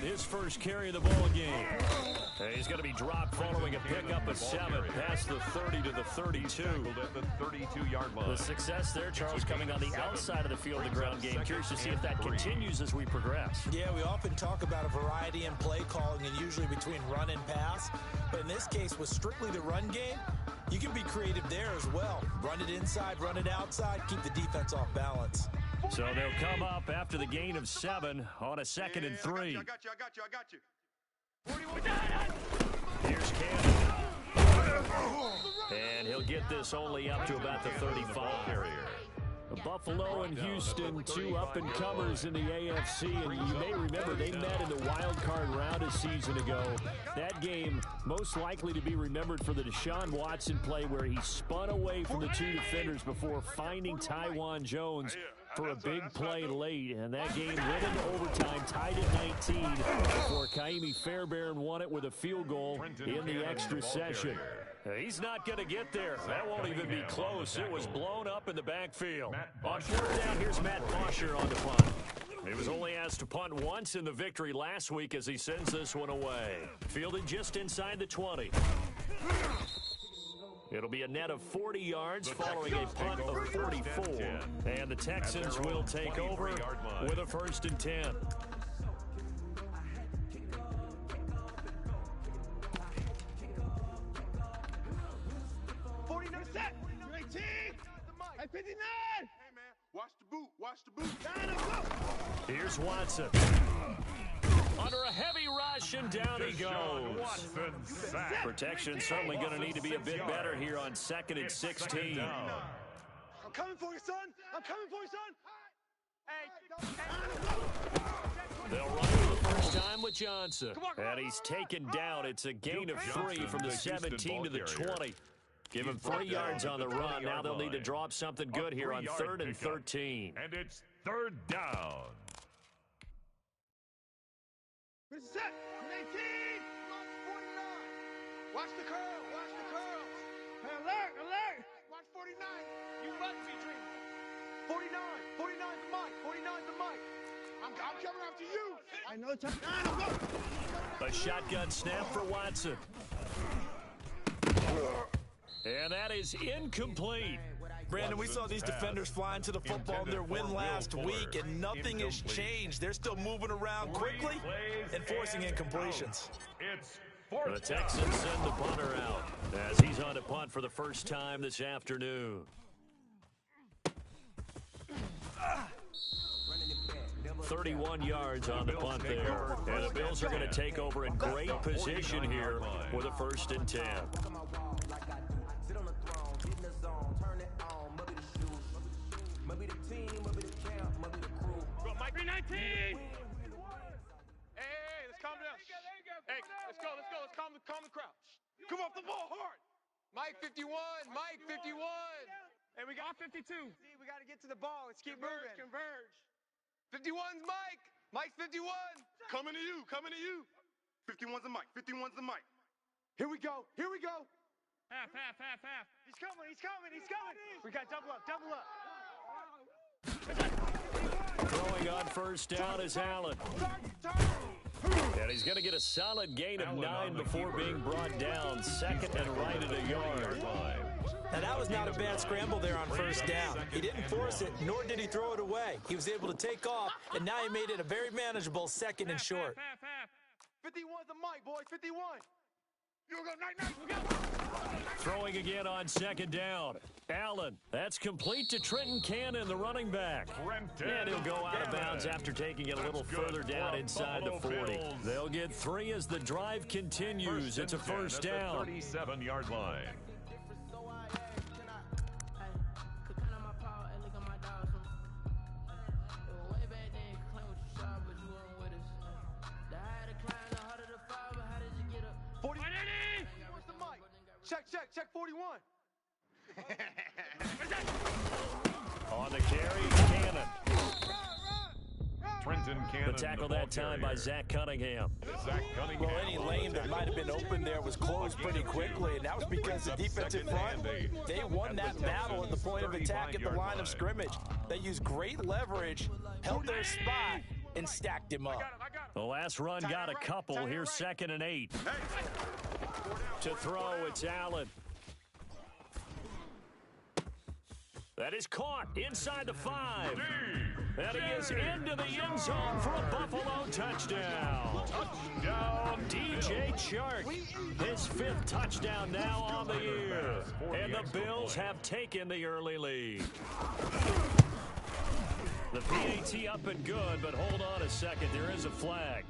his first carry of the ball game. He's going to be dropped following a pickup of 7 past the 30 to the 32. At the 32-yard line. The success there, Charles, coming on the outside of the field of the ground game. Curious to see if that continues as we progress. Yeah, we often talk about a variety in play calling and usually between run and pass. But in this case, with strictly the run game, you can be creative there as well. Run it inside, run it outside, keep the defense off balance. So they'll come up after the gain of 7 on a 2nd and 3. I got you. Here's Cannon. And he'll get this only up to about the 35. Buffalo and Houston, 2 up-and-comers in the AFC, and you may remember they met in the wild card round a season ago. That game most likely to be remembered for the Deshaun Watson play where he spun away from the 2 defenders before finding Tywan Jones for a big play late, and that game went into overtime, tied at 19, before Kaimi Fairbairn won it with a field goal in the extra session. He's not going to get there. That won't even be close. It was blown up in the backfield. On 4th down, here's Matt Bosher on the punt. He was only asked to punt once in the victory last week as he sends this one away. Fielded just inside the 20. It'll be a net of 40 yards following a punt of 44. And the Texans will take over with a 1st and 10. Hey, 59! Hey, man, watch the boot. Here's Watson. Under a heavy rush, and down he goes. Protection certainly going to need to be a bit better here on 2nd and 16. I'm coming for you, son. They'll run for the first time with Johnson. And he's taken down. It's a gain of 3 from the 17 to the 20. Give him 3 yards on the run. Now they'll need to drop something good here on 3rd and 13. And it's 3rd down. Where's the set? 19! Watch the curl. Hey, alert! Watch 49. You must be dreaming. 49 the mic. I'm coming after you. I know it's time. A shotgun snap for Watson. And that is incomplete. Brandon, we saw these defenders flying to the football in their win last week, and nothing has changed. They're still moving around quickly and forcing incompletions. The Texans send the punter out as he's on to punt for the first time this afternoon. 31 yards on the punt there. And the Bills are going to take over in great position here with a 1st and 10. Hey, let's calm down. Hey, let's go. Let's calm the crowd. Come off the ball hard. Mike 51. Hey, we got 52. See, we got to get to the ball. Let's keep moving. Converge. 51's Mike. Mike's 51. Coming to you. 51's the Mike. Here we go. Half. He's coming. We got double up. Throwing on 1st down is Allen. And he's going to get a solid gain of 9 before being brought down. 2nd and right at a yard. Now, that was not a bad scramble there on 1st down. He didn't force it, nor did he throw it away. He was able to take off, and now he made it a very manageable 2nd and short. 51's the mic, boys. 51. You go, night. Throwing again on 2nd down. Allen, that's complete to Trenton Cannon, the running back. And he'll go out of bounds after taking it a little further down inside the 40. They'll get 3 as the drive continues. It's a 1st down. 37-yard line. Check 41. On the carry, Cannon. Trenton Cannon. The tackle that time by Zach Cunningham. Well, any lane that might have been open there was closed pretty quickly, and that was because the defensive front, they won that battle at the point of attack at the line of scrimmage. They used great leverage, held their spot, and stacked him up. The last run got a couple. Here's 2nd and 8. To throw, it's Allen. That is caught inside the 5. And he is into the end zone for a Buffalo touchdown. Touchdown, DJ Chark. His 5th touchdown now on the year. And the Bills have taken the early lead. The PAT up and good, but hold on a second. There is a flag.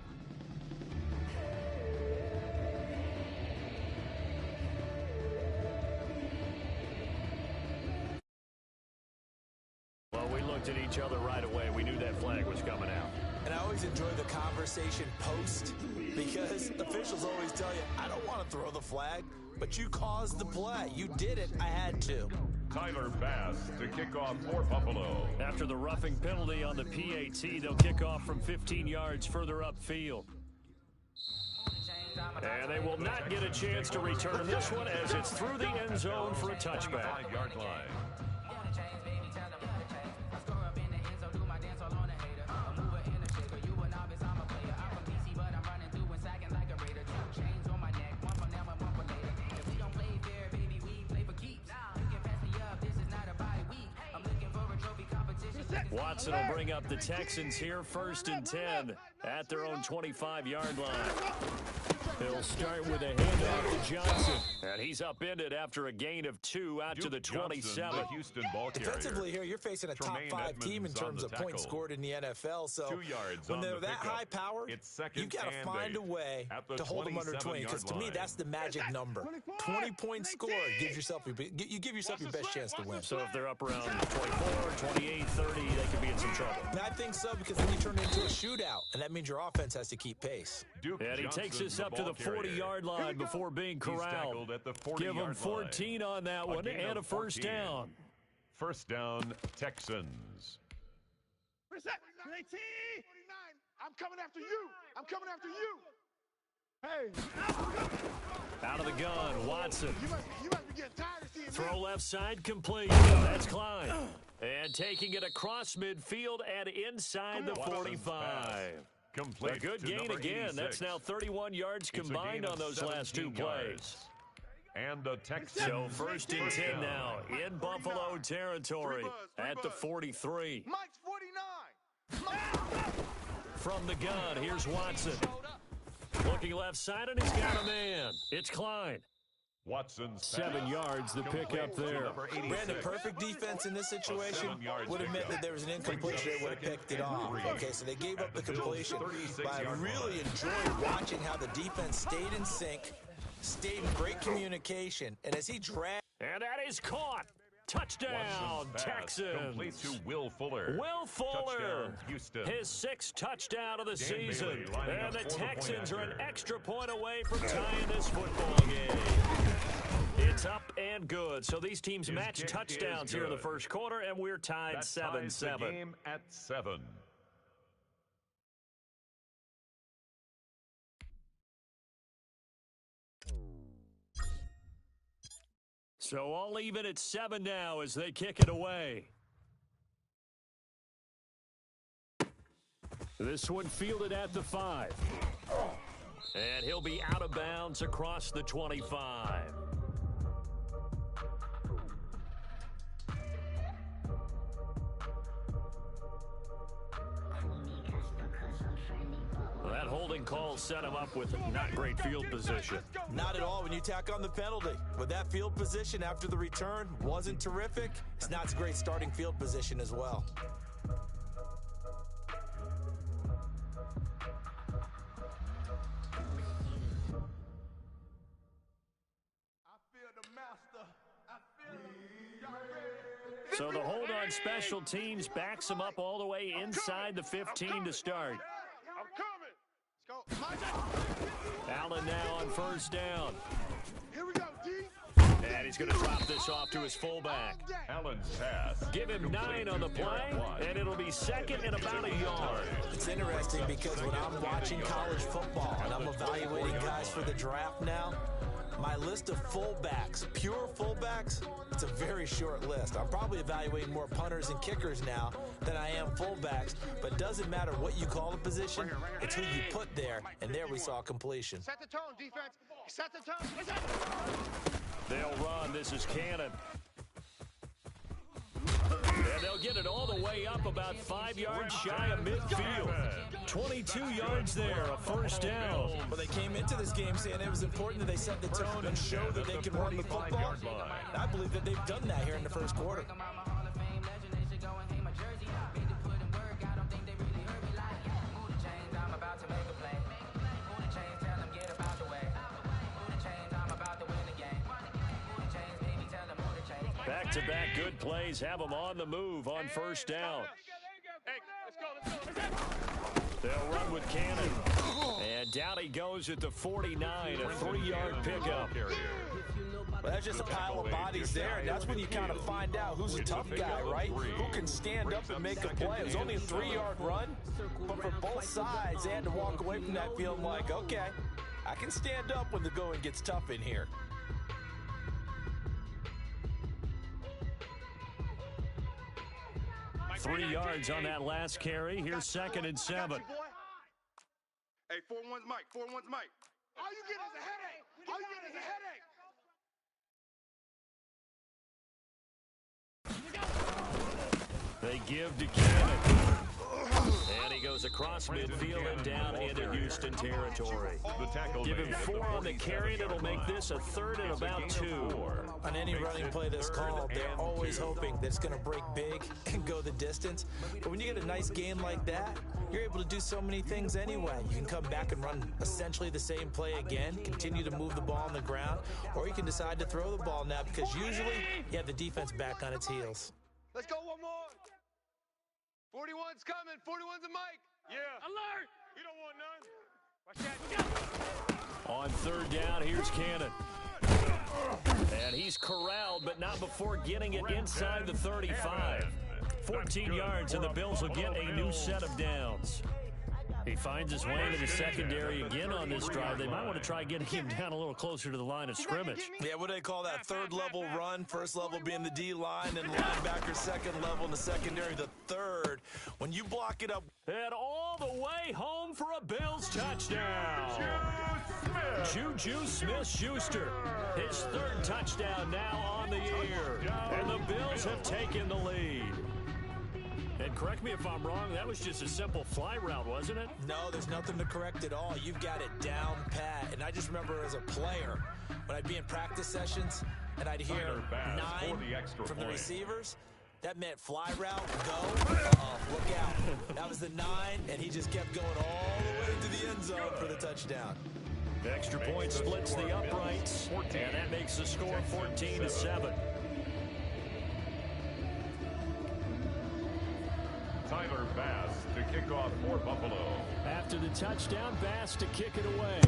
At each other right away. We knew that flag was coming out. And I always enjoy the conversation post because officials always tell you, I don't want to throw the flag, but you caused the play. You did it. I had to. Tyler Bass to kick off for Buffalo. After the roughing penalty on the PAT, they'll kick off from 15 yards further upfield. And they will not get a chance to return this one as it's through the end zone for a touchback. 5-yard line. Watson will bring up the Texans here, 1st and 10 at their own 25-yard line. He'll start with a handoff to Johnson. And he's upended after a gain of 2 out to the 27. The Houston ball carrier. Defensively here, you're facing a top 5 team in terms of points scored in the NFL. So 2 yards when on they're the that pickup. high powered, you've got to find a way to hold them under 20. Because to me, that's the magic number. 20 points scored gives yourself you give yourself your best chance to win. So if they're up around 24, 28, 30, they could be in some trouble. And I think so, because then you turn it into a shootout, and that means your offense has to keep pace. And he takes us up to the 40-yard line before being corralled. At the Give him 14 on that one and a 1st down. 1st down, Texans. Reset. 19. 49. I'm coming after you. I'm coming after you. Hey. Out of the gun, Watson. You must be getting tired of seeing Throw left side complete. That's Klein. And taking it across midfield and inside the 45. Complete. A good gain again. 86. That's now 31 yards combined on those last 2 plays. And the Texans. So 1st and 10 now in Buffalo territory at the 43. Mike's 49. From the gun, here's Watson. Looking left side, and he's got a man. It's Klein. Watson's 7 yards the pick up there. Brandon, perfect defense in this situation would have meant that there was an incompletion. They would have picked it off. Okay, so they gave up the completion. But I really enjoyed watching how the defense stayed in sync, stayed in great communication, and as he dragged. And that is caught. Touchdown, Texans. Complete to Will Fuller. Will Fuller. Touchdown, Houston. His 6th touchdown of the season. Bailey And the up for the Texans point are an after. extra point away from tying this football game. It's up and good. So these teams match touchdowns here in the 1st quarter, and we're tied 7-7. Game at 7. So all even at 7 now as they kick it away. This one fielded at the 5. And he'll be out of bounds across the 25. That holding call set him up with not great field position. Not at all when you tack on the penalty. But that field position after the return wasn't terrific. It's not a great starting field position as well. So the hold on special teams backs him up all the way inside the 15 to start. Allen now on 1st down. Here we go, D. And he's going to drop this off to his fullback. Allen's pass. Give him 9 on the play, and it'll be 2nd and about a yard. It's interesting because when I'm watching college football and I'm evaluating guys for the draft now, My list of fullbacks, pure fullbacks, it's a very short list. I'm probably evaluating more punters and kickers now than I am fullbacks, but it doesn't matter what you call the position, it's who you put there, and there we saw completion. Set the tone, defense. Set the tone. They'll run. This is Cannon. And they'll get it all the way up about 5 yards shy of midfield. 22 yards there, a first down. Well, they came into this game saying it was important that they set the tone and show that they can run the football. I believe that they've done that here in the first quarter. Back-to-back good plays have them on the move on first down. They'll run with Cannon. And down he goes at the 49, a 3-yard pickup. Well, that's just a pile of bodies there, and that's when you kind of find out who's a tough guy, right? Who can stand up and make a play. It was only a 3-yard run, but for both sides, they had to walk away from that feeling like, okay, I can stand up when the going gets tough in here. Three yards on that last carry. Here's 2nd and 7. Hey, 4-1's Mike. 4-1's Mike. All you get is a headache. All you get is a headache. They give to Cannon. And he goes across midfield and down into Houston territory. Give him 4 on the carry, and it'll make this a 3rd and about 2. On any running play that's called, they're always hoping that it's going to break big and go the distance. But when you get a nice gain like that, you're able to do so many things anyway. You can come back and run essentially the same play again, continue to move the ball on the ground, or you can decide to throw the ball now because usually you have the defense back on its heels. Let's go one more. 41's coming. 41's a Mike. Yeah. Alert. You don't want none. Watch that. On 3rd down, here's Cannon. And he's corralled, but not before getting it inside the 35. 14 yards, and the Bills will get a new set of downs. He finds his way into the secondary again on this drive. They might want to try getting him down a little closer to the line of scrimmage. Yeah, what do they call that? 3rd level run. 1st level being the D-line, and linebacker 2nd level in the secondary, the 3rd. When you block it up. And all the way home for a Bills touchdown. Juju Smith-Schuster. His 3rd touchdown now on the year. And the Bills have taken the lead. And correct me if I'm wrong, that was just a simple fly route, wasn't it? No, there's nothing to correct at all. You've got it down pat. And I just remember as a player, when I'd be in practice sessions and I'd hear 9 from the receivers, that meant fly route, go, look out. That was the 9, and he just kept going all the way to the end zone for the touchdown. The extra point splits the uprights, and that makes the score 14-7. Tyler Bass to kick off for Buffalo. After the touchdown, Bass to kick it away.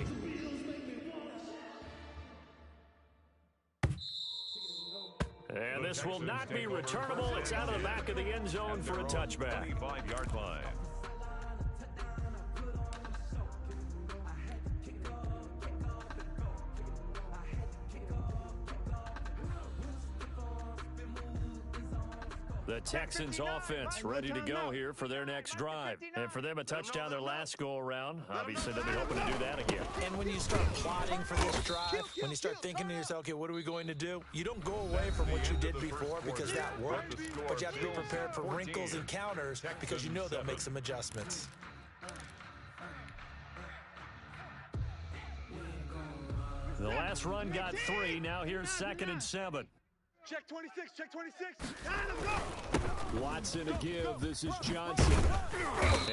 And this will not be returnable. It's out of the back of the end zone for a touchback. 25-yard line. The Texans offense ready to go here for their next drive. And for them, a touchdown their last go-around. Obviously, they'll be hoping to do that again. And when you start plotting for this drive, when you start thinking to yourself, okay, what are we going to do? You don't go away from what you did before because that worked, but you have to be prepared for wrinkles and counters because you know they'll make some adjustments. The last run got 3. Now here's 2nd and 7. Check 26, check 26. Let's go. Watson to give. This is Johnson.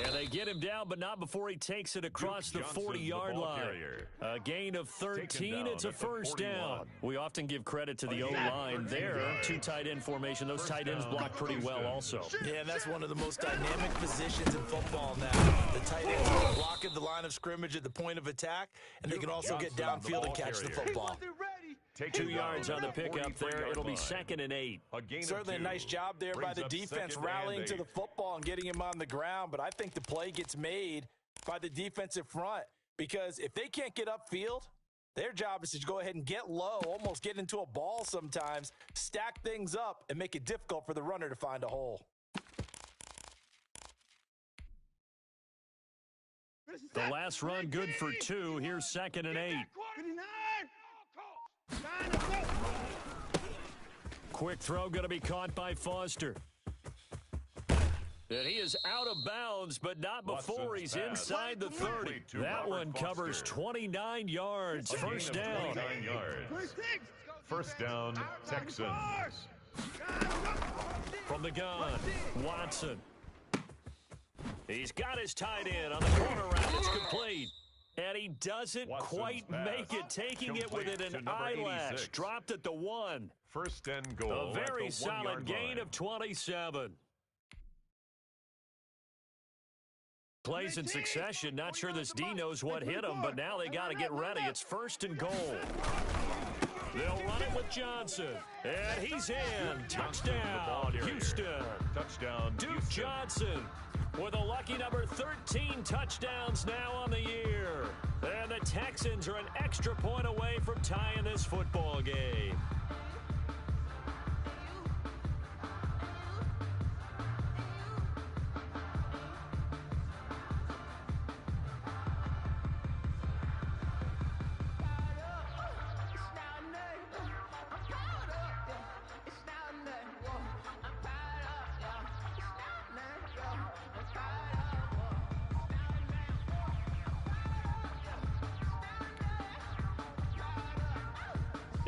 And they get him down, but not before he takes it across the 40-yard line. A gain of 13. It's a first down. We often give credit to the O-line there. 2 tight end formation. Those tight ends block pretty well also. Yeah, and that's one of the most dynamic positions in football now. The tight ends can block at the line of scrimmage at the point of attack, and they can also get downfield and catch the football. 2 yards on the pickup there. It'll be 2nd and 8. Certainly a nice job there by the defense rallying to the football and getting him on the ground, but I think the play gets made by the defensive front because if they can't get upfield, Their job is to go ahead and get low, almost get into a ball sometimes, stack things up, and make it difficult for the runner to find a hole. The last run good for 2. Here's 2nd and 8. Quick throw going to be caught by Foster. And he is out of bounds, but not before he's inside the 30. That one covers 29 yards. First down. 29 yards. First down, Texans. From the gun, Watson. He's got his tight end on the corner route. It's complete. And he doesn't quite make it, taking it within an eyelash. Dropped at the 1. First and goal. A very solid gain of 27. Plays in succession. Not sure this D knows what hit him, but now they got to get ready. It's 1st and goal. They'll run it with Johnson. And he's in. Touchdown, Houston. Touchdown, Duke Johnson with a lucky number 13 touchdowns now on the year. And the Texans are an extra point away from tying this football game.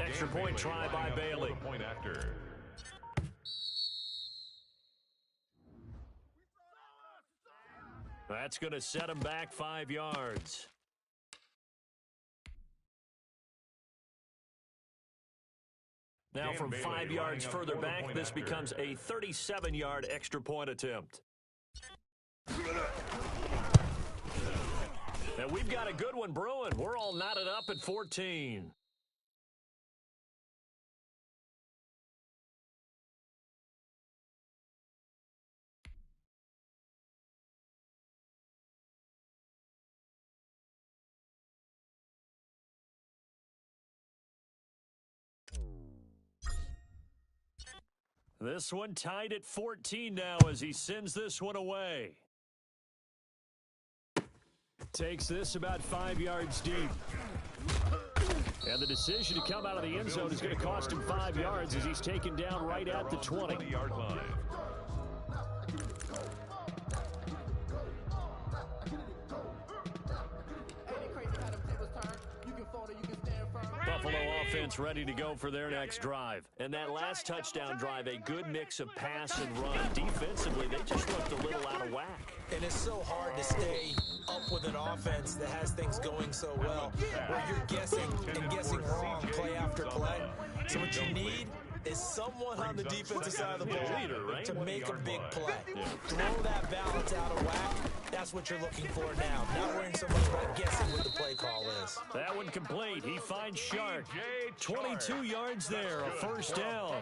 Extra point try by Bailey. Point after. That's going to set him back 5 yards. Now from 5 yards further back, this becomes a 37-yard extra point attempt. And we've got a good one brewing. We're all knotted up at 14. This one tied at 14 now as he sends this one away. Takes this about 5 yards deep. And the decision to come out of the end zone is going to cost him 5 yards as he's taken down right at the 20-yard line. Buffalo offense ready to go for their next drive. And that last touchdown drive, a good mix of pass and run. Defensively, they just looked a little out of whack. And it's so hard to stay up with an offense that has things going so well, where you're guessing and guessing wrong play after play. So what you need is someone on the defensive side of the ball to make a big play. Throw that balance out of whack. That's what you're looking for now. Not worrying so much about guessing what the play call is. That one complete. He finds Shark. 22 yards there, a first down.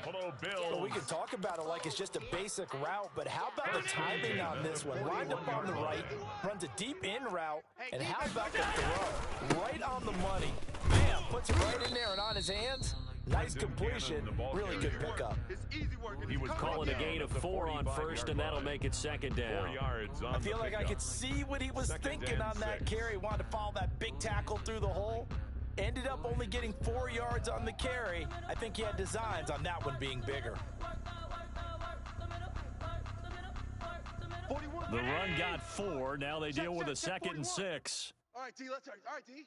Well, we can talk about it like it's just a basic route, but how about the timing on this one? Lined up on the right, runs a deep in route, and how about the throw? Right on the money. Bam, puts it right in there and on his hands. Nice completion, really good pickup. He was calling a gain of 4 on first, and that'll make it second down. I feel like I could see what he was thinking on that carry. Wanted to follow that big tackle through the hole. Ended up only getting 4 yards on the carry. I think he had designs on that one being bigger. The run got 4. Now they deal with a 2nd and 6. All right, D, let's start. All right, D.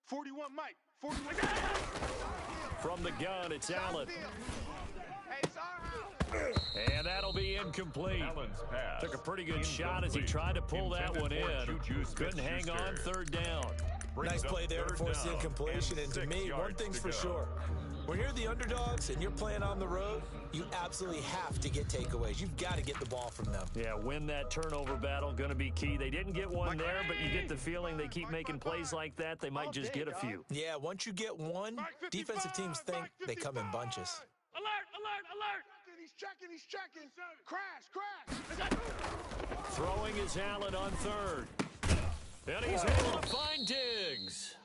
41, Mike. 41. From the gun, it's Allen. And that'll be incomplete. Took a pretty good shot as he tried to pull that one in. Couldn't hang on, third down. Nice play there to force the incompletion. And to me, one thing's for sure. When you're the underdogs and you're playing on the road, you absolutely have to get takeaways. You've got to get the ball from them. Yeah, win that turnover battle, going to be key. They didn't get one there, but you get the feeling they keep making plays like that, they might just get a few. Yeah, once you get one, defensive teams think they come in bunches. Alert, alert, alert. He's checking. Crash. Throwing is Allen on third. And he's able to find Diggs.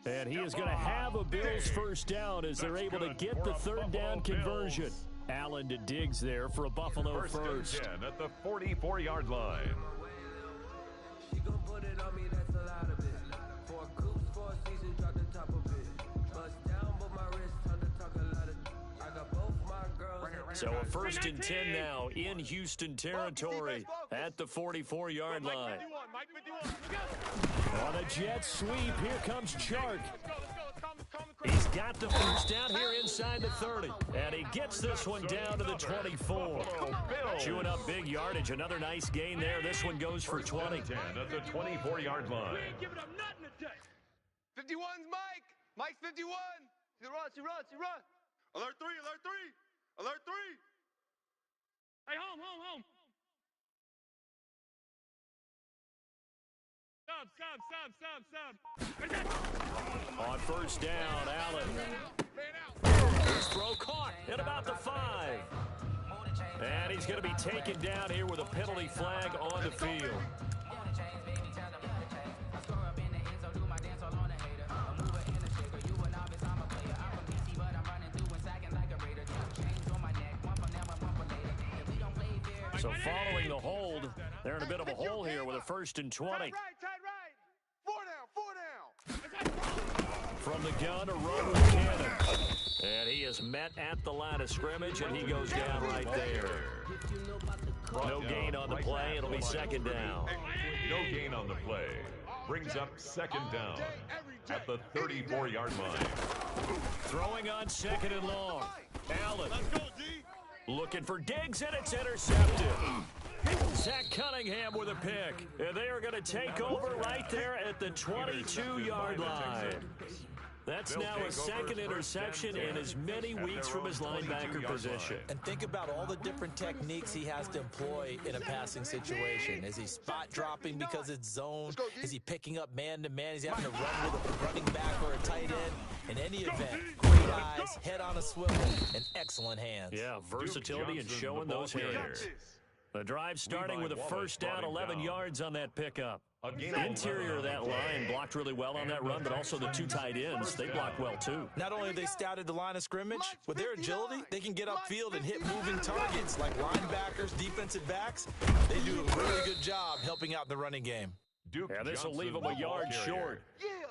And he is going to have a Bills first down as they're able to get the third down conversion. Allen to Diggs there for a Buffalo first. First and 10 at the 44-yard line. She gon' put it on me, that's a lot of it. For a coupe, for a season, drop the top of it. Bust down, but my wrist, time to talk a lot of. I got both my girls. So a first and 10 now in Houston territory at the 44-yard line. On a jet sweep, here comes Chark. He's got the first down here inside the 30. And he gets this one down to the 24. Chewing up big yardage. Another nice gain there. This one goes for 20. 10 at the 24-yard line. 51's Mike. Mike's 51. He runs. Alert 3. Alert 3. Hey, home. Stop. On first down, Allen. His throw caught at about the 5. And he's going to be taken down here with a penalty flag on the field. So following the hold, they're in a bit of a hole here with a first and 20. Tight right. 4 down. From the gun, a run with Cannon. And he is met at the line of scrimmage, and he goes down right there. No gain on the play. It'll be second down. No gain on the play. Brings up second down at the 34-yard line. Throwing on second and long. Allen looking for Diggs, and it's intercepted. Zach Cunningham with a pick. And they are going to take over right there at the 22-yard line. That's now a second interception in as many weeks from his linebacker position. And think about all the different techniques he has to employ in a passing situation. Is he spot dropping because it's zone? Is he picking up man-to-man? Is he having to run with a running back or a tight end? In any event, great eyes, head on a swivel, and excellent hands. Yeah, versatility and showing those hands. The drive starting with a first down, 11 yards on that pickup. The interior of that line blocked really well on that run, but also the two tight ends, they blocked well too. Not only have they scouted the line of scrimmage, with their agility, they can get upfield and hit moving targets like linebackers, defensive backs. They do a really good job helping out in the running game. Yeah, this will leave them a yard short.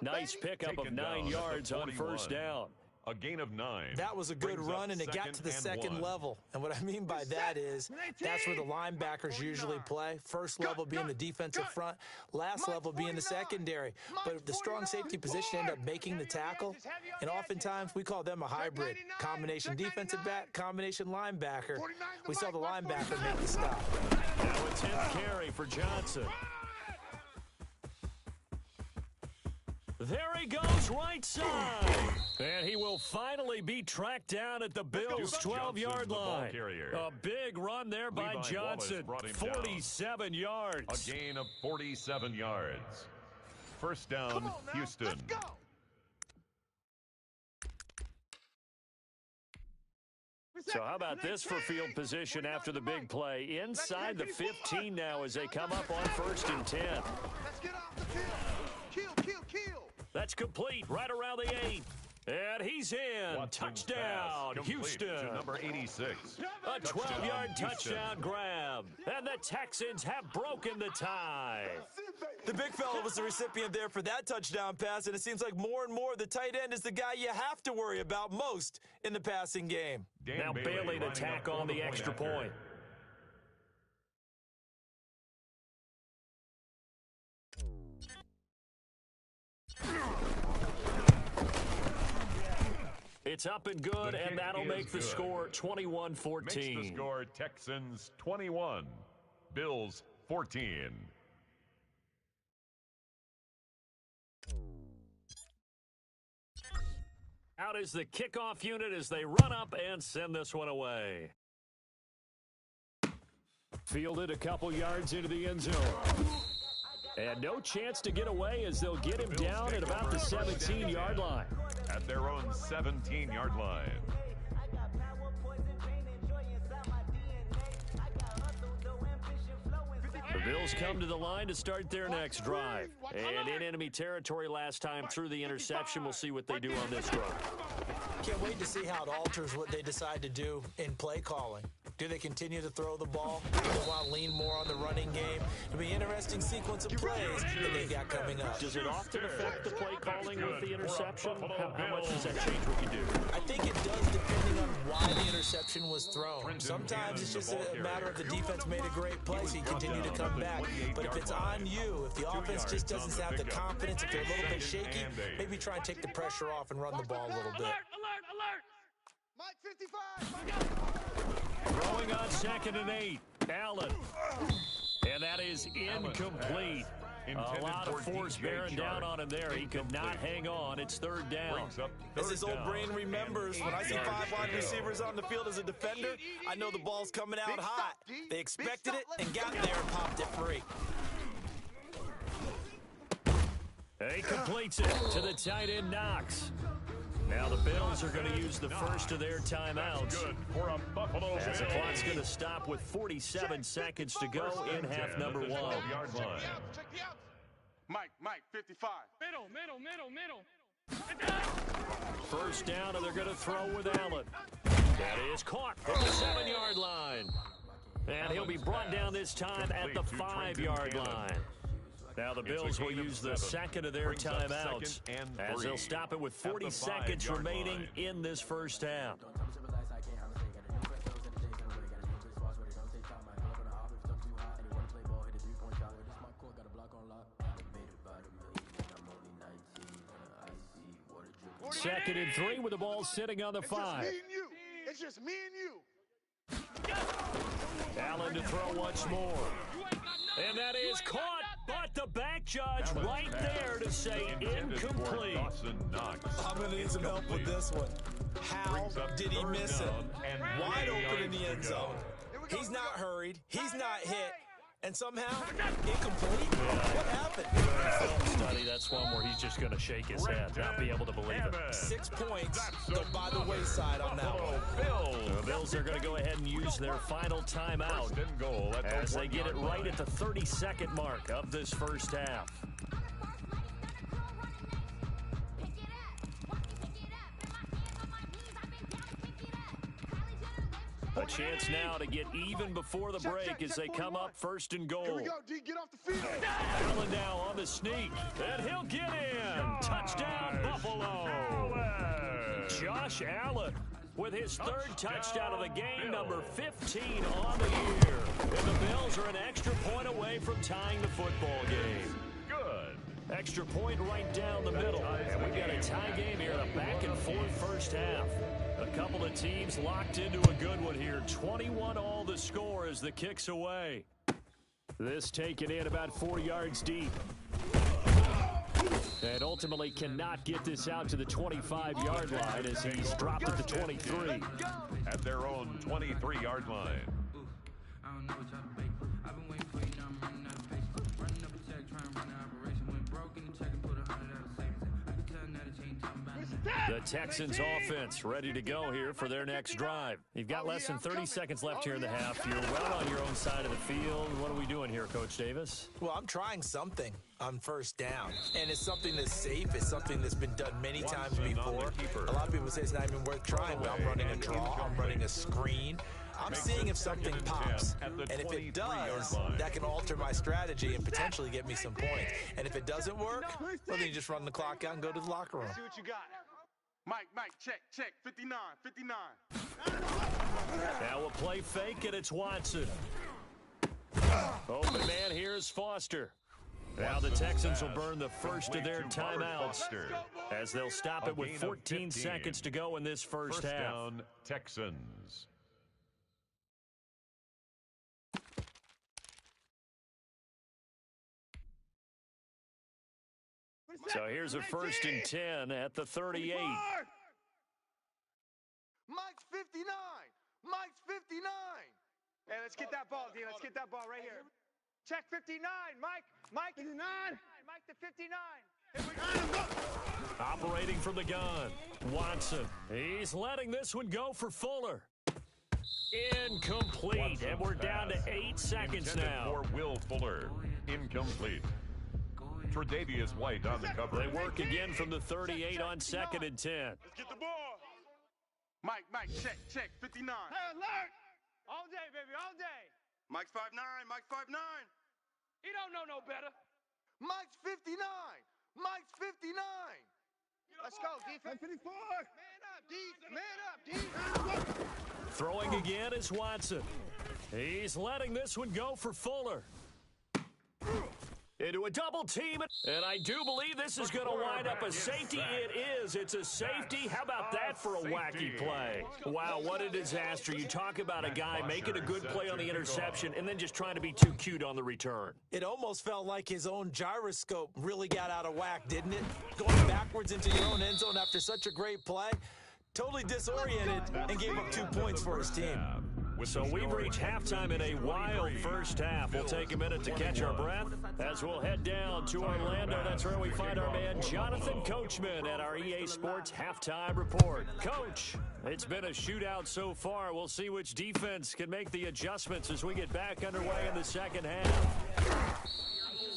Nice pickup of 9 yards on first down. A gain of 9. That was a good run, and it got to the second level. And what I mean by that is that's where the linebackers usually play. First level being the defensive front, last level being the secondary. But the strong safety position end up making the tackle, and oftentimes we call them a hybrid. Combination defensive back, combination linebacker. We saw the linebacker make the stop. Now a 10th carry for Johnson. There he goes, right side. And he will finally be tracked down at the Bills' 12-yard line. A big run there by Johnson, 47 yards. A gain of 47 yards. First down, Houston. So how about this for field position after the big play? Inside the 15 now as they come up on first and 10. Let's get off the field. Kill. That's complete right around the 8. And he's in. Touchdown, Houston. To number 86. A 12-yard touchdown grab. And the Texans have broken the tie. The big fella was the recipient there for that touchdown pass, and it seems like more and more the tight end is the guy you have to worry about most in the passing game. Now Bailey to tack on the extra point. It's up and good, and that'll make the score 21-14. Makes the score Texans 21, Bills 14. Out is the kickoff unit as they run up and send this one away. Fielded a couple yards into the end zone. And no chance to get away as they'll get him down at about the 17-yard line. At their own 17-yard line. The Bills come to the line to start their next drive. And in enemy territory last time through the interception. We'll see what they do on this drive. Can't wait to see how it alters what they decide to do in play calling. Do they continue to throw the ball? Do they want to lean more on the running game? It'll be an interesting sequence of plays that they've got coming up. Does it often affect the play calling with the interception? How much does that change what you do? I think it does depending on why the interception was thrown. Sometimes it's just a matter of the defense made a great play, so you continue to come back. But if it's on you, if the offense just doesn't have the confidence, if they're a little bit shaky, maybe try and take the pressure off and run the ball a little bit. Alert! Mike 55! Throwing on 2nd and 8. Allen. And that is incomplete. A lot of force bearing down on him there. He could not hang on. It's 3rd down. As his old brain remembers, when I see 5 wide receivers on the field as a defender, I know the ball's coming out hot. They expected it and got there and popped it free. He completes it to the tight end, Knox. Now the Bills are going to use the first of their timeouts. As the clock's going to stop with 47 seconds to go in half number 1. Mike 55. Middle. First down, and they're going to throw with Allen. That is caught from the 7-yard line. And he'll be brought down this time at the 5-yard line. Now the Bills will use the second of their timeouts as they'll stop it with 40 seconds remaining in this first half. Second and 3 with the ball sitting on the 5. It's just me and you. Allen to throw once more. And that is caught, but the back judge right there to say incomplete. I'm going to need some help with this one. How did he miss it? Wide open in the end zone. He's not hurried. He's not hit. And somehow, incomplete? What happened? Film study, that's one where he's just going to shake his head, not be able to believe it. 6 points go by the wayside on that one. The Bills are going to go ahead and use their final timeout as they get it right at the 30-second mark of this first half. A chance now to get even before the break as they come up 1st and goal. Here we go, D. Get off the field. Allen now on the sneak, and he'll get in. Touchdown, Buffalo. Josh Allen with his 3rd touchdown of the game, number 15 on the year. And the Bills are an extra point away from tying the football game. Good. Extra point right down the middle. And we've got a tie game here in a back-and-forth first half. A couple of teams locked into a good one here. 21-all the score as the kick's away. This taken in about 4 yards deep. And ultimately cannot get this out to the 25-yard line as he's dropped at the 23. At their own 23-yard line. The Texans offense ready to go here for their next drive. You've got less than 30 seconds left here in the half. You're well on your own side of the field. What are we doing here, Coach Davis? Well, I'm trying something on first down. And it's something that's safe. It's something that's been done many times before. A lot of people say it's not even worth trying. Well, I'm running a draw. I'm running a screen. I'm seeing if something pops. And if it does, that can alter my strategy and potentially get me some points. And if it doesn't work, well, then you just run the clock out and go to the locker room. See what you got. Mike, check. 59. Now a play fake, and it's Watson. Open man here is Foster. Now the Texans will burn the first of their timeouts as they'll stop it with 14 seconds to go in this first half. Down, Texans. So here's a 1st and 10 at the 38. Mike's 59. Hey, let's get that ball, D. Let's get that ball right here. Check 59. Mike 59. Mike to 59. Operating from the gun, Watson. He's letting this one go for Fuller. Incomplete, and we're down to 8 seconds intended now. for Will Fuller. Incomplete. Tre'Davious White on the cover. They work again from the 38 on 2nd and 10. Let's get the ball. Mike, check, 59. Hey, alert! All day, baby, all day. Mike's 5'9", Mike's 5'9". He don't know no better. Mike's 59. Mike's 59. Let's go, defense. 54. Man up, D. Throwing again is Watson. He's letting this one go for Fuller. Into a double team, and I do believe this is going to wind up a safety. It is. It's a safety. How about that for a wacky play? Wow, what a disaster. You talk about a guy making a good play on the interception and then just trying to be too cute on the return. It almost felt like his own gyroscope really got out of whack, didn't it? Going backwards into your own end zone after such a great play. Totally disoriented and gave up 2 points for his team. So we've reached halftime in a wild first half. We'll take a minute to catch our breath as we'll head down to Orlando. That's where we find our man Jonathan Coachman at our EA Sports Halftime Report. Coach, it's been a shootout so far. We'll see which defense can make the adjustments as we get back underway in the second half.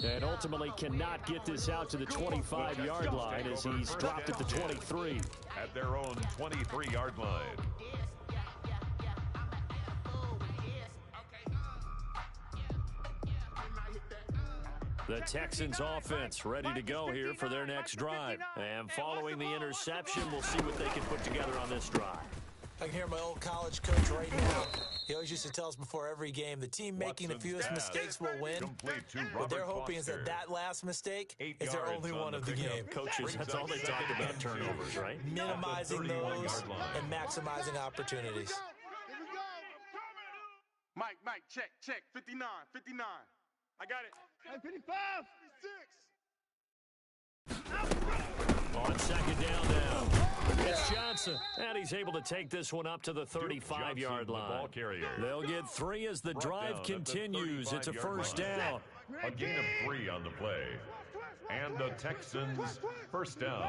And ultimately cannot get this out to the 25-yard line as he's dropped at the 23. At their own 23-yard line. The Texans offense ready to go here for their next drive. And following the interception, we'll see what they can put together on this drive. I can hear my old college coach right now. He always used to tell us before every game, the team making the fewest mistakes will win. What they're hoping is that last mistake is their only one of the game. Coaches, that's all they talk about, turnovers, right? Minimizing those and maximizing opportunities. Mike, check, 59. I got it. 55. 56. On second down now, it's Johnson, and he's able to take this one up to the 35-yard line. They'll get 3 as the drive continues. It's a first down. A gain of 3 on the play. And the Texans first down.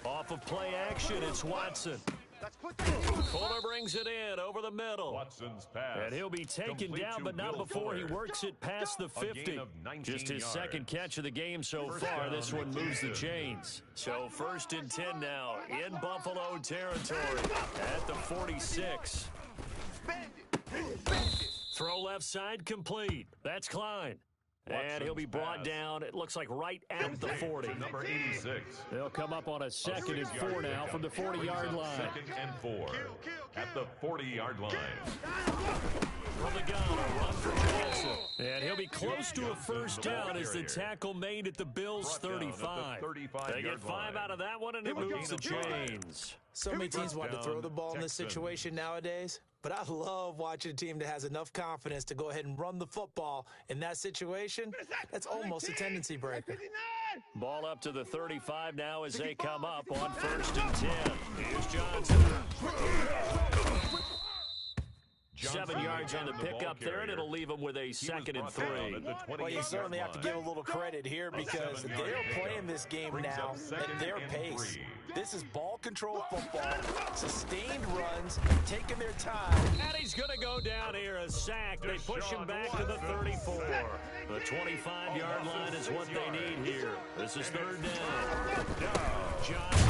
Off of play action, it's Watson. Fuller brings it in over the middle. Watson's pass. And he'll be taken down, but not before he works it past the 50. Just his second catch of the game so far. This one moves the chains. So 1st and 10 now in Buffalo territory at the 46. Throw left side complete. That's Klein. And he'll be brought down, it looks like right at the 40. Number 86. They'll come up on a 2nd and 4 now from the 40-yard line. 2nd and 4 at the 40-yard line. From the gun, a run for Johnson. And he'll be close to a first down as the tackle made at the Bills' 35. They get 5 out of that one, and it moves the chains. So many teams want to throw the ball in this situation nowadays, but I love watching a team that has enough confidence to go ahead and run the football. In that situation, that's almost a tendency breaker. Ball up to the 35 now as they come up on 1st and 10. Here's Johnson. 7 yards on the pickup there, and it'll leave them with a 2nd and 3. Well, you certainly have to give a little credit here because they're playing this game now at their pace. This is ball control football, sustained runs, taking their time. And he's going to go down here, a sack. They push him back to the 34. The 25-yard line is what they need here. This is 3rd down. Johnson.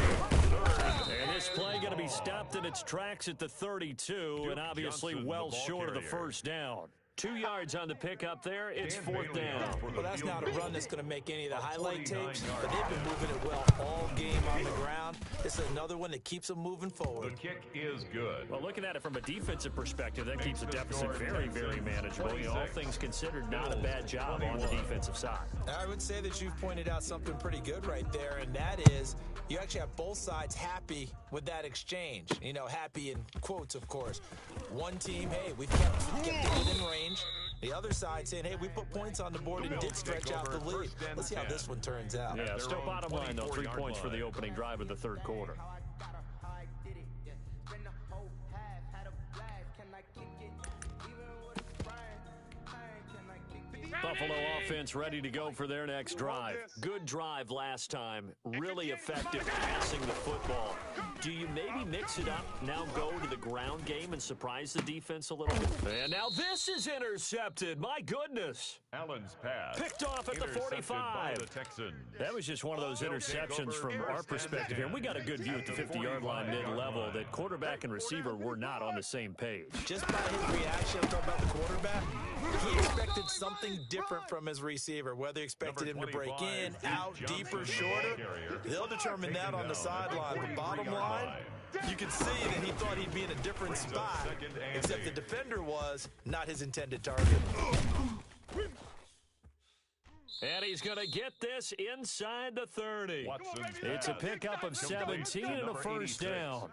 And this play going to be stopped in its tracks at the 32, and obviously well short of the first down. 2 yards on the pickup there. It's 4th down. Well, that's not a run that's going to make any of the highlight tapes, but they've been moving it well all game on the ground. This is another one that keeps them moving forward. The kick is good. Well, looking at it from a defensive perspective, that keeps the deficit very, very manageable. You know, all things considered, not a bad job on the defensive side. I would say that you've pointed out something pretty good right there, and that is you actually have both sides happy with that exchange. You know, happy in quotes, of course. One team, hey, we've kept it within range. The other side saying, hey, we put points on the board and did stretch out the lead. Let's see how this one turns out. Yeah, still bottom line, though, 3 points for the opening drive of the 3rd quarter. Buffalo offense ready to go for their next drive. Good drive last time. Really effective passing the football. Do you maybe mix it up, now go to the ground game and surprise the defense a little bit? And now this is intercepted. My goodness. Allen's pass. Picked off at the 45. The Texans. That was just one of those interceptions from our perspective here. We got a good view at the 50-yard line mid-level that quarterback and receiver were not on the same page. Just by his reaction, I'm talking about the quarterback, he expected something different from his receiver, whether he expected him to break in, out, deeper, shorter. They'll determine that on the sideline. The bottom line, you can see that he thought he'd be in a different spot, except the defender was not his intended target. And he's going to get this inside the 30. It's a pickup of 17 and a first down.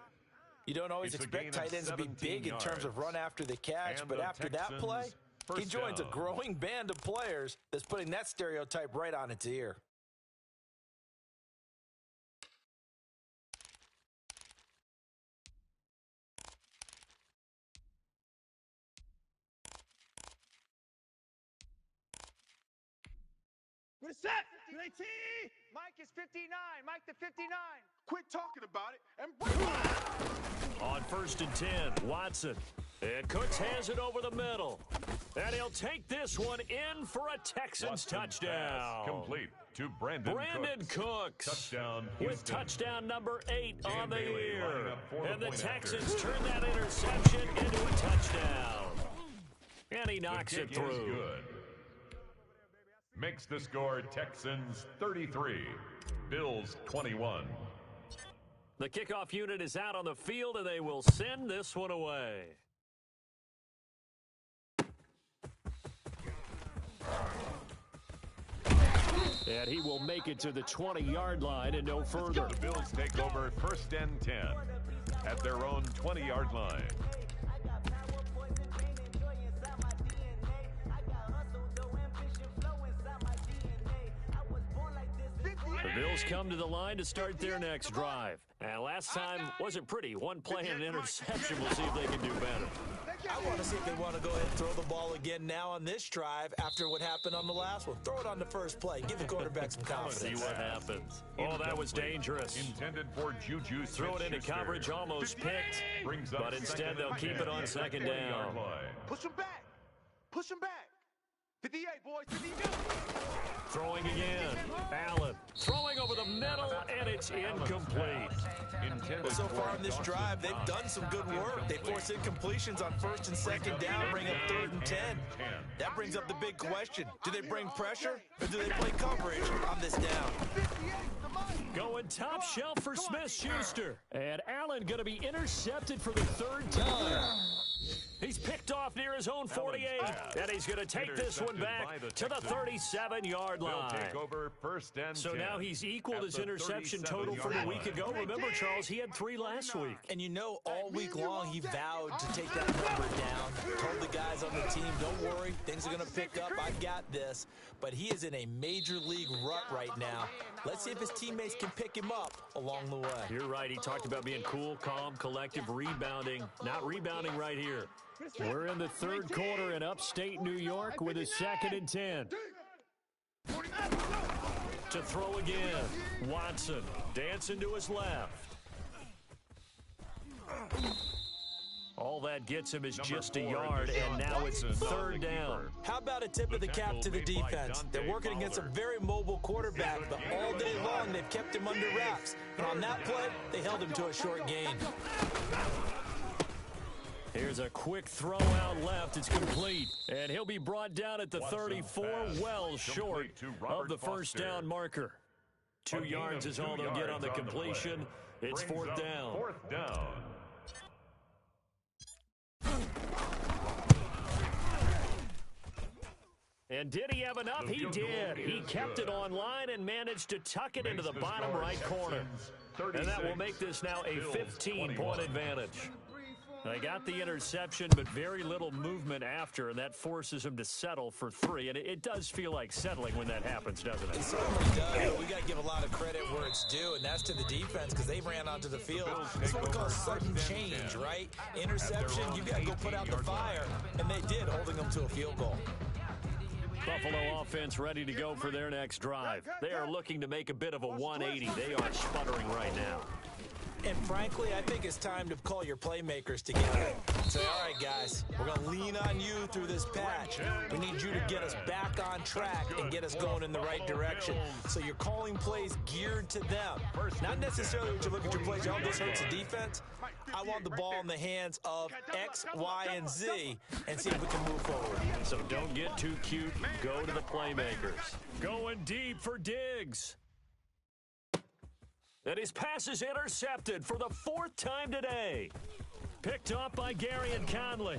You don't always expect tight ends to be big in terms of run after the catch, but after that play, he joins a growing band of players that's putting that stereotype right on its ear. We're set. Mike is 59. Mike to 59. Quit talking about it and bring it. On 1st and 10, Watson. And Cooks has it over the middle. And he'll take this one in for a Texans touchdown. Complete to Brandon Cooks. Touchdown, with touchdown number 8 on the year. And the Texans turn that interception into a touchdown. And he knocks it through. Good. Makes the score Texans 33, Bills 21. The kickoff unit is out on the field, and they will send this one away. And he will make it to the 20-yard line and no further. The Bills take over 1st and 10 at their own 20-yard line. The Bills come to the line to start their next drive. And last time wasn't pretty. One play and an interception. We'll see if they can do better. I want to see if they want to go ahead and throw the ball again now on this drive after what happened on the last one. Throw it on the first play. Give the quarterback some confidence. See what happens. Oh, that was dangerous. Intended for Juju. Throw it into coverage, almost picked. But instead, they'll keep it on 2nd down. Push him back. Push him back. 58, boys. 52. Throwing again. Allen throwing over the middle, and it's incomplete. Well, so far in this drive, they've done some good work. They force incompletions on 1st and 2nd down, bring up 3rd and 10. That brings up the big question. Do they bring pressure, or do they play coverage on this down? Going top shelf for Smith-Schuster. And Allen going to be intercepted for the 3rd time. He's picked off near his own 48, and he's going to take this one back to the 37-yard line. Take over 1st and so 10 now he's equaled his interception total from a week ago. Remember, Charles, he had 3 last week. And you know, all week long he vowed to take that number down. Told the guys on the team, don't worry, things are going to pick up. I got this. But he is in a major league rut right now. Let's see if his teammates can pick him up along the way. You're right. He talked about being cool, calm, collective, rebounding. Not rebounding right here. We're in the 3rd quarter in upstate New York with a 2nd and 10. To throw again. Watson dancing to his left. All that gets him is just a yard, and now it's 3rd down. How about a tip of the cap to the defense? They're working against a very mobile quarterback, but all day long they've kept him under wraps. And on that play, they held him to a short gain. Here's a quick throw out left. It's complete. And he'll be brought down at the 34, well short of the 1st down marker. 2 yards is all they'll get on the completion. It's 4th down. 4th down. And did he have enough? He did. He kept it online and managed to tuck it into the bottom right corner. And that will make this now a 15-point advantage. They got the interception, but very little movement after, and that forces him to settle for 3. And it does feel like settling when that happens, doesn't it? It certainly does. We got to give a lot of credit where it's due, and that's to the defense because they ran onto the field. It's what we call sudden change, right? Interception, you got to go put out the fire, and they did, holding them to a field goal. Buffalo offense ready to go for their next drive. They are looking to make a bit of a 180. They are sputtering right now. And frankly, I think it's time to call your playmakers together. Say, all right, guys, we're going to lean on you through this patch. We need you to get us back on track and get us going in the right direction. So you're calling plays geared to them. Not necessarily what you look at your plays, oh, this hurts the defense. I want the ball in the hands of X, Y, and Z and see if we can move forward. So don't get too cute. Go to the playmakers. Going deep for Diggs. And his pass is intercepted for the 4th time today. Picked up by Gary and Conley.